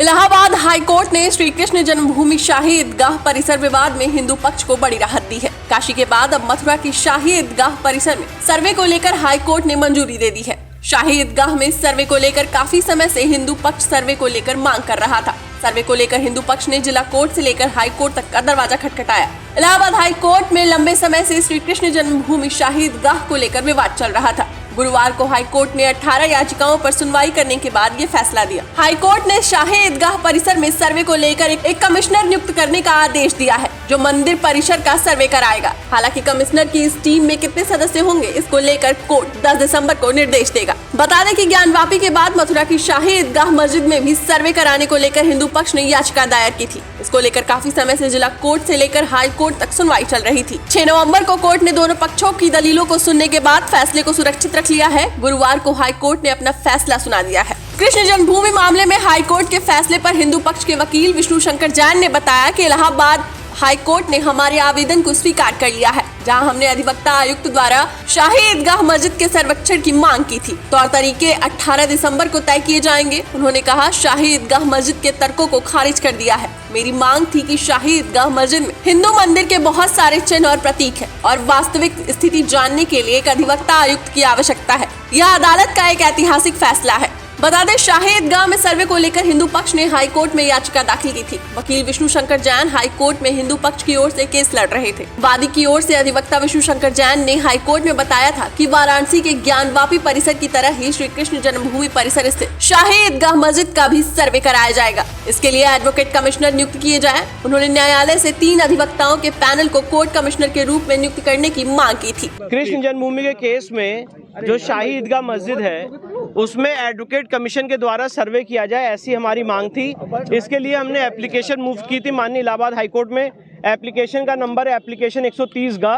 Allahabad high court ने श्री कृष्ण जन्मभूमि शाही ईदगाह परिसर विवाद में हिंदू पक्ष को बड़ी राहत दी है। काशी के बाद अब मथुरा की शाही ईदगाह परिसर में सर्वे को लेकर हाई कोर्ट ने मंजूरी दे दी है। शाही ईदगाह में सर्वे को लेकर काफी समय से हिंदू पक्ष सर्वे को लेकर मांग कर रहा था। सर्वे को लेकर हिंदू पक्ष ने जिला कोर्ट से लेकर हाई कोर्ट तक का दरवाजा खटखटाया। इलाहाबाद हाई कोर्ट में लंबे समय से श्री कृष्ण जन्मभूमि शाही ईदगाह को लेकर विवाद चल रहा था। गुरुवार को हाई कोर्ट ने 18 याचिकाओं पर सुनवाई करने के बाद ये फैसला दिया। हाई कोर्ट ने शाही ईदगाह परिसर में सर्वे को लेकर एक कमिश्नर नियुक्त करने का आदेश दिया है, जो मंदिर परिसर का सर्वे कराएगा। हालांकि कमिश्नर की इस टीम में कितने सदस्य होंगे, इसको लेकर कोर्ट 10 दिसंबर को निर्देश देगा। बता दें कि ज्ञानवापी के बाद मथुरा की शाही ईदगाह मस्जिद में भी सर्वे कराने को लेकर हिंदू पक्ष ने याचिका दायर की थी। इसको लेकर काफी समय से जिला कोर्ट से लेकर हाई कोर्ट तक सुनवाई चल रही थी। 6 नवंबर को कोर्ट ने दोनों पक्षों की दलीलों को सुनने के बाद फैसले को सुरक्षित रख लिया है। गुरुवार को हाई कोर्ट ने अपना फैसला सुना दिया है। कृष्ण जन्मभूमि मामले में हाई कोर्ट के फैसले पर हिंदू पक्ष के वकील विष्णु शंकर जैन ने बताया कि इलाहाबाद हाई कोर्ट ने हमारे आवेदन को स्वीकार कर लिया है, जहां हमने अधिवक्ता आयुक्त द्वारा शाही ईदगाह मस्जिद के सर्वेक्षण की मांग की थी। तौर तरीके 18 दिसंबर को तय किए जाएंगे। उन्होंने कहा, शाही ईदगाह मस्जिद के तर्कों को खारिज कर दिया है। मेरी मांग थी कि शाही ईदगाह मस्जिद में हिंदू मंदिर के बहुत सारे चिन्ह और प्रतीक हैं और वास्तविक स्थिति जानने के लिए एक अधिवक्ता आयुक्त की आवश्यकता है। यह अदालत का एक ऐतिहासिक फैसला है। बता दें, शाही ईदगाह में सर्वे को लेकर हिंदू पक्ष ने हाई कोर्ट में याचिका दाखिल की थी। वकील विष्णु शंकर जैन हाई कोर्ट में हिंदू पक्ष की ओर से केस लड़ रहे थे। वादी की ओर से अधिवक्ता विष्णु शंकर जैन ने हाई कोर्ट में बताया था कि वाराणसी के ज्ञानवापी परिसर की तरह ही श्री कृष्ण जन्मभूमि परिसर स्थित शाही ईदगाह मस्जिद का भी सर्वे कराया जाएगा। इसके लिए एडवोकेट कमिश्नर नियुक्त किए जाए। उन्होंने न्यायालय से 3 अधिवक्ताओं के पैनल को कोर्ट कमिश्नर के रूप में नियुक्त करने की मांग की थी। कृष्ण जन्मभूमि के केस में जो शाही ईदगाह मस्जिद है, उसमें एडवोकेट कमीशन के द्वारा सर्वे किया जाए, ऐसी हमारी मांग थी। इसके लिए हमने एप्लीकेशन मूव की थी माननीय इलाहाबाद हाईकोर्ट में। एप्लीकेशन का नंबर है एप्लीकेशन 130 का।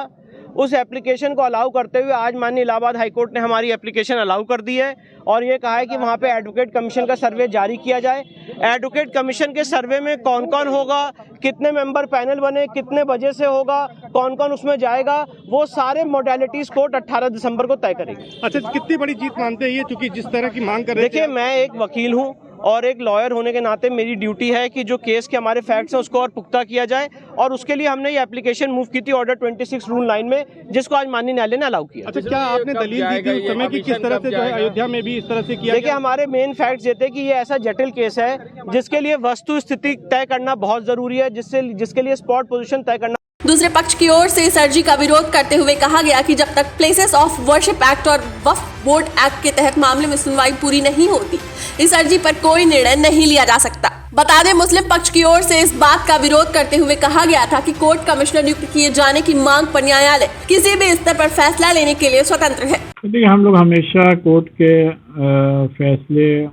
उस एप्लीकेशन को अलाउ करते हुए आज माननीय इलाहाबाद हाईकोर्ट ने हमारी एप्लीकेशन अलाउ कर दी है और ये कहा है कि वहाँ पे एडवोकेट कमीशन का सर्वे जारी किया जाए। एडवोकेट कमीशन के सर्वे में कौन कौन होगा, कितने मेंबर पैनल बने, कितने बजे से होगा, कौन कौन उसमें जाएगा, वो सारे मोडेलिटीज कोर्ट 18 दिसंबर को तय करेगी। अच्छा, कितनी बड़ी जीत मानते हैं ये, क्योंकि जिस तरह की मांग कर रहे थे? देखिए, मैं एक वकील हूँ और एक लॉयर होने के नाते मेरी ड्यूटी है कि जो केस के हमारे फैक्ट्स हैं उसको और पुख्ता किया जाए, और उसके लिए हमने ये एप्लीकेशन मूव की थी ऑर्डर 26 रूल 9 में, जिसको आज माननीय न्यायालय ने अलाउ किया। अच्छा, क्या आपने दलील दी थी उस समय की किस तरह से जो है अयोध्या में भी इस तरह से किया? देखिए, हमारे मेन फैक्ट्स ये थे कि ये ऐसा जटिल केस है जिसके लिए वस्तु स्थिति तय करना बहुत जरूरी है, जिसके लिए स्पॉट पोजीशन तय करना। दूसरे पक्ष की ओर से इस अर्जी का विरोध करते हुए कहा गया कि जब तक प्लेसेस ऑफ वर्शिप एक्ट और वक्फ बोर्ड एक्ट के तहत मामले में सुनवाई पूरी नहीं होती, इस अर्जी पर कोई निर्णय नहीं लिया जा सकता। बता दें, मुस्लिम पक्ष की ओर से इस बात का विरोध करते हुए कहा गया था कि कोर्ट कमिश्नर नियुक्त किए जाने की मांग पर न्यायालय किसी भी स्तर पर फैसला लेने के लिए स्वतंत्र है। देखिए, हम लोग हमेशा कोर्ट के फैसले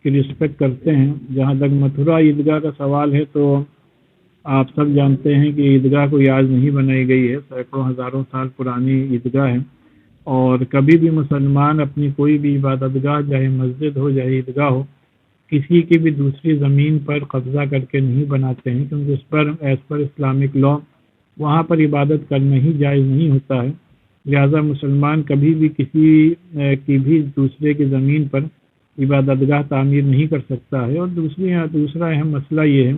की रिस्पेक्ट करते हैं। जहाँ तक मथुरा ईदगाह का सवाल है, तो आप सब जानते हैं कि ईदगाह कोई आज नहीं बनाई गई है, सैकड़ों हज़ारों साल पुरानी ईदगाह है। और कभी भी मुसलमान अपनी कोई भी इबादतगाह, चाहे मस्जिद हो चाहे ईदगाह हो, किसी की भी दूसरी ज़मीन पर कब्ज़ा करके नहीं बनाते हैं, क्योंकि उस पर एज़ पर इस्लामिक लॉ वहाँ पर इबादत करना ही जायज़ नहीं होता है। लिहाजा मुसलमान कभी भी किसी की भी दूसरे की ज़मीन पर इबादतगाह तामीर नहीं कर सकता है। और दूसरा अहम मसला ये है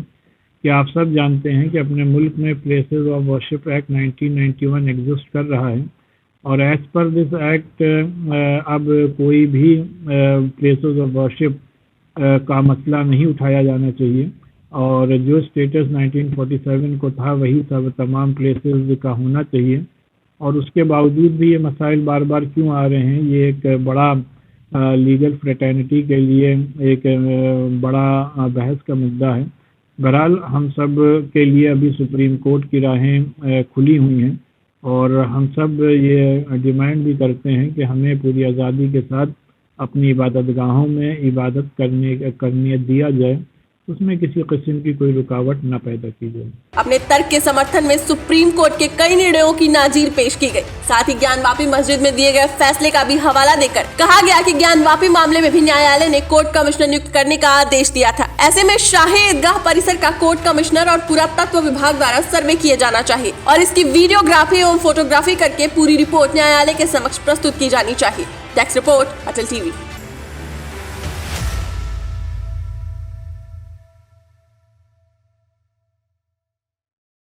कि आप सब जानते हैं कि अपने मुल्क में places of worship act 1991 exist कर रहा है, और एज पर दिस एक्ट अब कोई भी प्लेसेस ऑफ वर्शिप का मसला नहीं उठाया जाना चाहिए, और जो स्टेटस 1947 को था वही सब तमाम प्लेसेस का होना चाहिए। और उसके बावजूद भी ये मसाइल बार बार क्यों आ रहे हैं, ये एक बड़ा लीगल फ्रेटर्निटी के लिए एक बड़ा बहस का मुद्दा है। बहरहाल हम सब के लिए अभी सुप्रीम कोर्ट की राहें खुली हुई हैं, और हम सब ये डिमांड भी करते हैं कि हमें पूरी आज़ादी के साथ अपनी इबादतगाहों में इबादत करने दिया जाए, उसमें किसी किस्म की कोई रुकावट न पैदा की जाए। अपने तर्क के समर्थन में सुप्रीम कोर्ट के कई निर्णयों की नाजीर पेश की गई। साथ ही ज्ञानवापी मस्जिद में दिए गए फैसले का भी हवाला देकर कहा गया कि ज्ञानवापी मामले में भी न्यायालय ने कोर्ट कमिश्नर नियुक्त करने का आदेश दिया था। ऐसे में शाही ईदगाह परिसर का कोर्ट कमिश्नर और पुरातत्व विभाग द्वारा सर्वे किए जाना चाहिए और इसकी वीडियोग्राफी एवं फोटोग्राफी करके पूरी रिपोर्ट न्यायालय के समक्ष प्रस्तुत की जानी चाहिए। डेस्क रिपोर्ट, अटल टीवी।